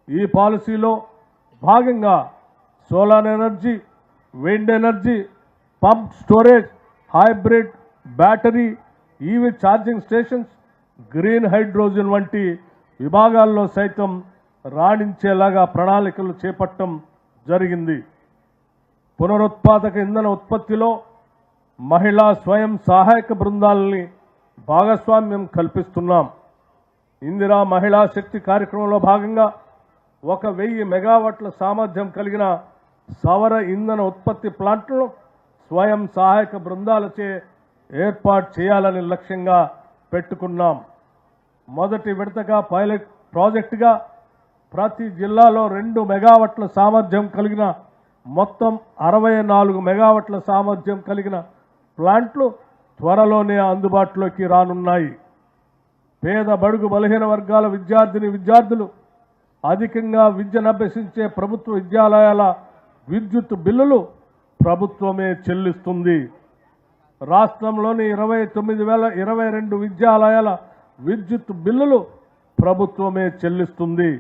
ఈ పాలసీలో భాగంగా solar energy, wind energy, pump storage, hybrid, battery, EV charging stations, green hydrogen వంటి విభాగాల్లో సైతం రాణించేలాగా ప్రణాళికలు చేపట్టడం జరిగింది. పునరుత్పాదక ఇంధన ఉత్పత్తిలో మహిళా స్వయం సహాయక బృందాలని భాగస్వామ్యం కల్పిస్తున్నాం. ఇందిరా మహిళా శక్తి కార్యక్రమంలో భాగంగా 1000 మెగావాట్ల సామర్థ్యం కలిగిన సౌర ఇంధన ఉత్పత్తి ప్లాంట్లను స్వయం సహాయక బృందాలచే ఏర్పాటు చేయాలని లక్ష్యంగా పెట్టుకున్నాం. మొదటి విడతగా పైలట్ ప్రాజెక్టుగా ప్రతి జిల్లాలో 2 మెగావాట్ల సామర్థ్యం కలిగిన మొత్తం 64 మెగావాట్ల సామర్థ్యం కలిగిన ప్లాంట్లు త్వరలోనే అందుబాటులోకి రానున్నాయి. పేద బడుగు బలహీన వర్గాల విద్యార్థులు అధికంగా విద్యను అభ్యసించే ప్రభుత్వ విద్యాలయాల విద్యుత్ బిల్లులు ప్రభుత్వమే చెల్లిస్తుంది. రాష్ట్రంలోని 29,022 విద్యాలయాల విద్యుత్ బిల్లులు ప్రభుత్వమే చెల్లిస్తుంది.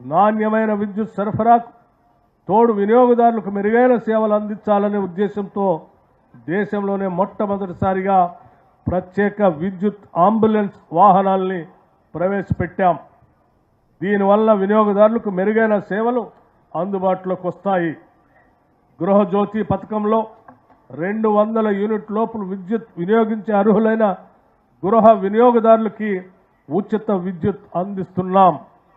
నాణ్యమైన విద్యుత్ సరఫరాకు తోడు వినియోగదారులకు మెరుగైన సేవలు అందించాలనే ఉద్దేశంతో దేశంలోనే మొట్టమొదటిసారిగా ప్రత్యేక విద్యుత్ అంబులెన్స్ వాహనాల్ని ప్రవేశపెట్టాం. దీనివల్ల వినియోగదారులకు మెరుగైన సేవలు అందుబాటులోకి వస్తాయి. గృహజ్యోతి పథకంలో 200 యూనిట్ లోపు విద్యుత్ వినియోగించే అర్హులైన గృహ వినియోగదారులకి ఉచిత విద్యుత్ అందిస్తున్నాం.